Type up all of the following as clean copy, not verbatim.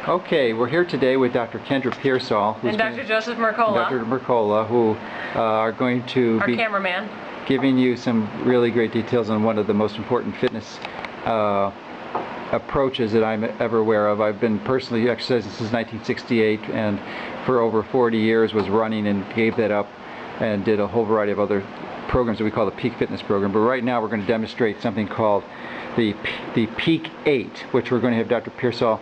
Okay, we're here today with Dr. Kendra Pearsall and Dr. Joseph Mercola. Dr. Mercola, who are going to our be cameraman, giving you some really great details on one of the most important fitness approaches that I'm ever aware of. I've been personally exercising since 1968, and for over 40 years was running and gave that up and did a whole variety of other programs that we call the Peak Fitness Program. But right now we're going to demonstrate something called the Peak 8, which we're going to have Dr. Pearsall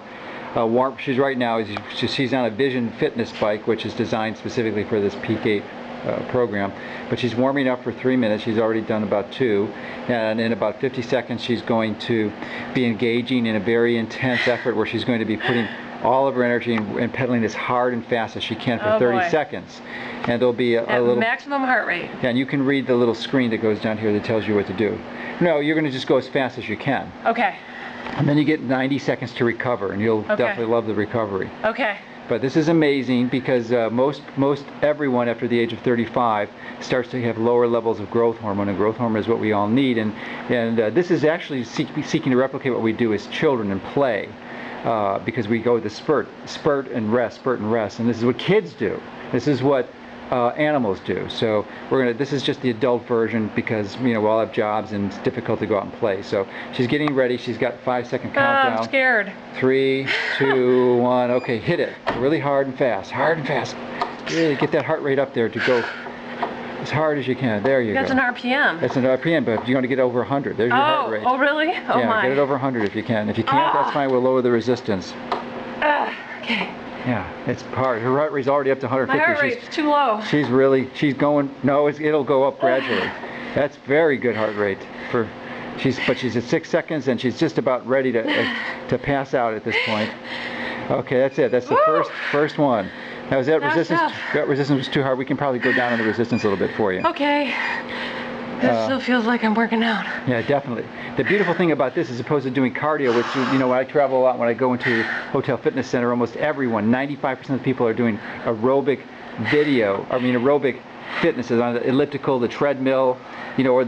warm. She's right now, she's on a Vision Fitness bike, which is designed specifically for this Peak 8 program. But she's warming up for 3 minutes. She's already done about 2, and in about 50 seconds she's going to be engaging in a very intense effort where she's going to be putting all of her energy and pedaling as hard and fast as she can for 30 seconds. And there'll be a little maximum heart rate. Yeah, and you can read the little screen that goes down here that tells you what to do. No, you're going to just go as fast as you can. Okay. And then you get 90 seconds to recover, and you'll definitely love the recovery. Okay. But this is amazing because most everyone after the age of 35 starts to have lower levels of growth hormone, and growth hormone is what we all need. And this is actually seeking to replicate what we do as children and play, because we go with the spurt and rest, and this is what kids do. This is what animals do. So this is just the adult version because we all have jobs and it's difficult to go out and play. So she's getting ready. She's got 5-second countdown. I'm scared. 3, 2, 1. Okay, hit it really hard and fast. Really get that heart rate up there to go as hard as you can. There you go. That's an RPM. That's an RPM, but you want to get over 100. There's your heart rate. Oh, really? Oh, yeah, my. get it over 100 if you can. If you can't, that's fine. We'll lower the resistance. Okay. Yeah, it's hard. Her heart rate's already up to 150. My heart rate's too low. She's going, no, it'll go up gradually. That's very good heart rate. But she's at 6 seconds and she's just about ready to pass out at this point. Okay, that's it. That's the first one. Now, is that resistance? That resistance was too hard. We can probably go down on the resistance a little bit for you. Okay. This still feels like I'm working out. Yeah, definitely. The beautiful thing about this, as opposed to doing cardio, which, when I travel a lot, when I go into Hotel Fitness Center, almost everyone, 95% of the people are doing aerobic fitness is on the elliptical, the treadmill, or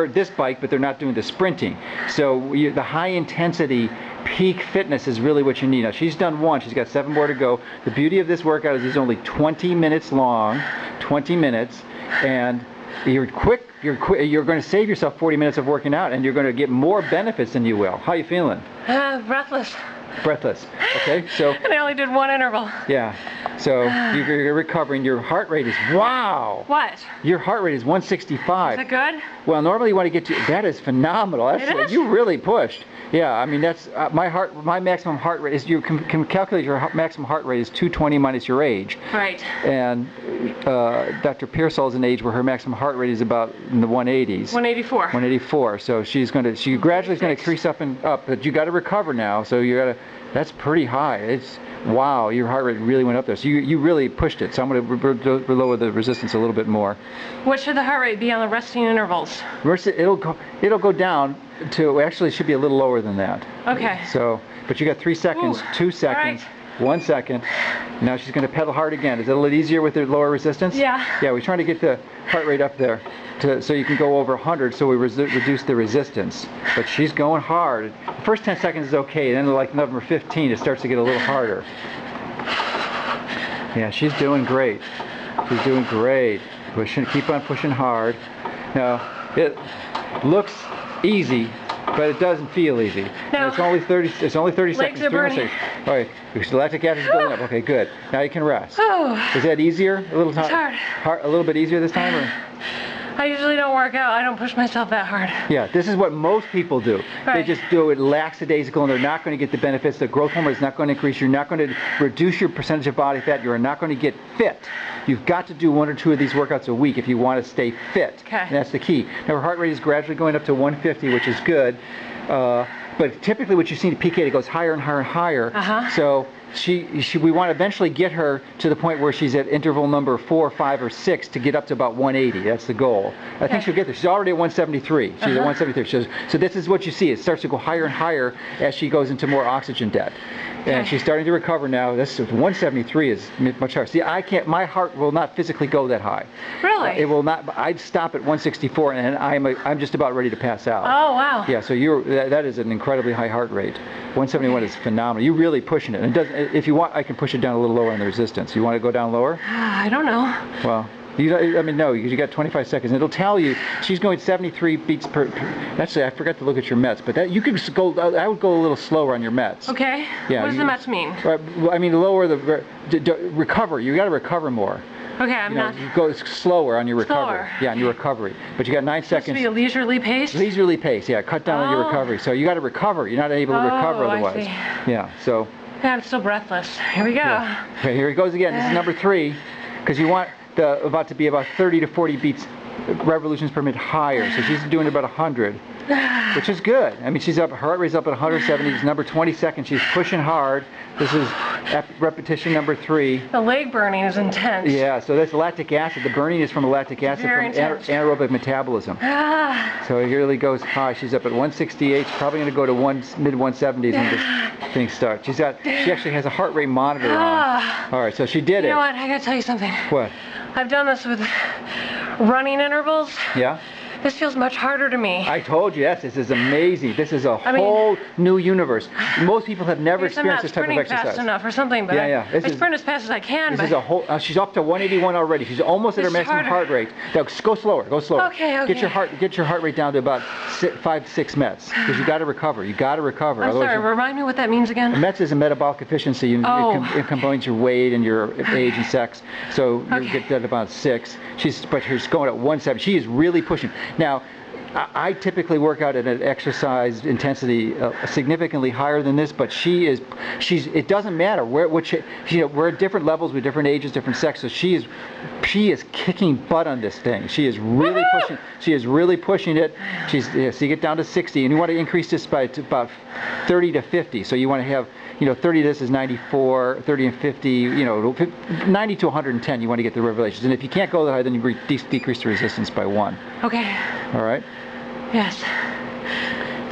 this bike, but they're not doing the sprinting. So the high intensity peak fitness is really what you need. Now she's done 1, she's got 7 more to go. The beauty of this workout is it's only 20 minutes long, 20 minutes, and you're going to save yourself 40 minutes of working out, and you're going to get more benefits than you will. How are you feeling? Breathless. Breathless. Okay, so. And I only did 1 interval. Yeah. So you're recovering. Your heart rate is, wow. What? Your heart rate is 165. Is that good? Well, normally you want to get to, that is phenomenal. You really pushed. Yeah, I mean that's my maximum heart rate is, you can calculate your maximum heart rate is 220 minus your age. Right. And Dr. Pearsall is an age where her maximum heart rate is about in the 180s. 184. 184. So she gradually is going to increase up and up, but you got to recover now. So that's pretty high. It's wow, your heart rate really went up there. So you really pushed it. So I'm going to lower the resistance a little bit more. What should the heart rate be on the resting intervals? It'll go down to, actually it should be a little lower than that. Okay. So, but you got 3 seconds, 2 seconds, 1 second. Now she's going to pedal hard again. Is it a little easier with the lower resistance? Yeah. Yeah, we're trying to get the heart rate up there so you can go over 100, so we reduce the resistance. But she's going hard. The first 10 seconds is okay, then like number 15 it starts to get a little harder. Yeah, she's doing great. She's doing great. Keep on pushing hard. Now, it looks easy, but it doesn't feel easy. No. It's only 30 seconds. Legs are burning. All right, your lactic acid is building up. Okay, good. Now you can rest. Oh. Is that easier? It's hard. A little bit easier this time? Or? I usually don't work out. I don't push myself that hard. Yeah, this is what most people do. They just do it lackadaisical, and they're not going to get the benefits. The growth hormone is not going to increase. You're not going to reduce your percentage of body fat. You're not going to get fit. You've got to do 1 or 2 of these workouts a week if you want to stay fit. Okay. And that's the key. Now her heart rate is gradually going up to 150, which is good. But typically what you see in Peak 8, it goes higher and higher and higher. So we want to eventually get her to the point where she's at interval number 4, 5, or 6 to get up to about 180. That's the goal. I think she'll get there. She's already at 173. She's at 173. So this is what you see. It starts to go higher and higher as she goes into more oxygen debt. And she's starting to recover now. This 173 is much higher. See, my heart will not physically go that high. Really? It will not. I'd stop at 164, and I'm just about ready to pass out. Oh wow. Yeah. So that is an incredibly high heart rate. 171 is phenomenal. You're really pushing it. And if you want, I can push it down a little lower on the resistance. You want to go down lower? I don't know. Well, no, because you got 25 seconds. It'll tell you she's going 73 beats per. Actually, I forgot to look at your Mets, but that you could go. I would go a little slower on your Mets. Okay. Yeah. What does the Mets mean? I mean, lower the recover. You got to recover more. Okay, I'm not. You go slower on your recovery. Slower. Yeah, on your recovery. But you got 9 seconds. Supposed to be a leisurely pace? Leisurely pace, yeah. Cut down on your recovery. So you got to recover. You're not able to recover otherwise. I see. Yeah, so. Yeah, I'm still breathless. Here we go. Yeah. Okay, here it goes again. This is number 3, because you want about to be about 30 to 40 beats revolutions per minute higher. So she's doing about 100, which is good. I mean, her heart rate's up at 170. It's number 20 seconds. She's pushing hard. This is repetition number 3. The leg burning is intense. Yeah, so that's lactic acid. The burning is from the lactic acid Very from intense. anaerobic metabolism. So it really goes high. She's up at 168. She's probably going to go to mid 170s when this thing starts. She actually has a heart rate monitor on. All right, so she did it. You know what? I got to tell you something. What? I've done this with running intervals. Yeah? This feels much harder to me. I told you, yes, this is amazing. This is a whole new universe. Most people have never experienced this type of exercise. I'm not sprinting fast enough or something, but I sprint as fast as I can. This is a whole. She's up to 181 already. She's almost at her maximum heart rate. Now go slower. Go slower. Okay. Get your heart rate down to about 5 to 6 Mets, because you got to recover. You got to recover. I'm sorry. Remind me what that means again. Mets is a metabolic efficiency. It combines your weight and your age and sex. So you get that about 6. She's going at 170. She is really pushing now. I typically work out at an exercise intensity significantly higher than this, but it doesn't matter we're at different levels with different ages, different sex. So she is kicking butt on this thing. She is really pushing. She is really pushing it. So you get down to 60, and you want to increase this by about 30 to 50. So you want to have 30 of this is 94, 30 and 50, 90 to 110. You want to get the revelations, and if you can't go that high, then you decrease the resistance by 1. Okay. All right. Yes.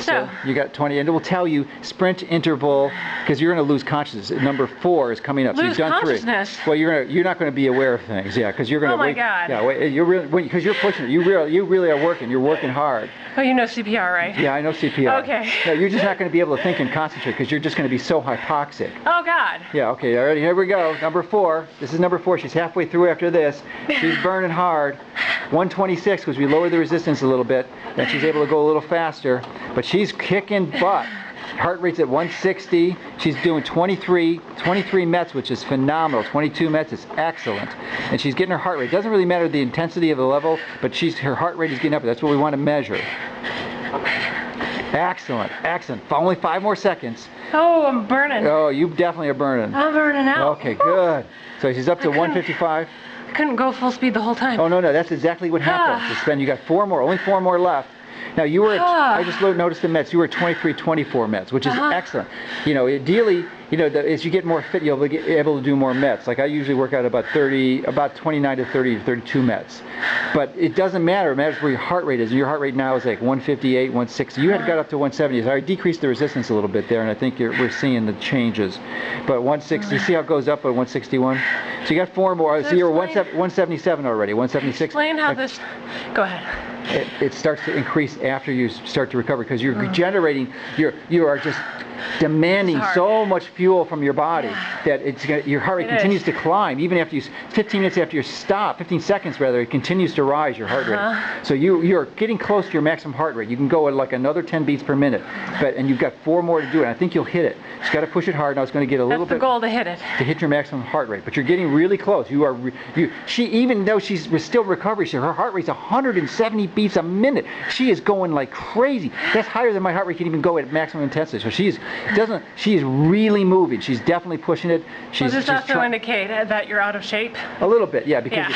So you got 20, and it will tell you sprint interval, because you're going to lose consciousness. Number 4 is coming up. So you've done 3. Well, you're not going to be aware of things, because you're going to. Oh my God. Yeah, you're really, because you're pushing it. You really are working. You're working hard. Oh, you know CPR, right? Yeah, I know CPR. Okay. No, you're just not going to be able to think and concentrate, because you're just going to be so hypoxic. Oh God. Yeah. Okay. All right. Here we go. Number 4. This is number 4. She's halfway through after this. She's burning hard. 126, because we lowered the resistance a little bit, and she's able to go a little faster, but she's kicking butt. Heart rate's at 160. She's doing 23 Mets, which is phenomenal. 22 Mets is excellent, and she's getting her heart rate. It doesn't really matter the intensity of the level, but her heart rate is getting up. That's what we want to measure. Excellent. Only 5 more seconds. Oh, I'm burning. Oh, you definitely are burning. I'm burning out. Okay, good. So she's up to 155. Couldn't go full speed the whole time. Oh, no, that's exactly what happened. You got 4 more, only 4 more left. Now you were I just noticed the Mets, you were 23, 24 Mets, which is excellent. Ideally, as you get more fit, you'll be able to do more Mets. Like I usually work out about 29 to 30 to 32 Mets. But it doesn't matter. It matters where your heart rate is. And your heart rate now is like 158, 160. You had got up to 170. So I decreased the resistance a little bit there, and I think we're seeing the changes. But 160, see how it goes up at 161? So you got 4 more. So you're 177 already, 176. Explain how this. Go ahead. It starts to increase after you start to recover, because you're generating, you are just demanding so much fuel from your body that your heart rate continues to climb even after 15 minutes after you stop, 15 seconds rather, it continues to rise, your heart rate. So you're getting close to your maximum heart rate. You can go at like another 10 beats per minute, and you've got 4 more to do it. I think you'll hit it. Just got to push it hard. Now it's going to get a little bit. That's the goal, to hit it. To hit your maximum heart rate, but you're getting really close. She, even though she's still recovering, her heart rate's 170 beats a minute. She is going like crazy. That's higher than my heart rate can even go at maximum intensity. So she is really moving. She's definitely pushing it. Does this also indicate that you're out of shape? A little bit, yeah. Because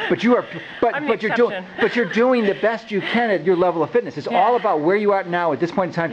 But you are. But you're doing the best you can at your level of fitness. It's all about where you are now at this point in time.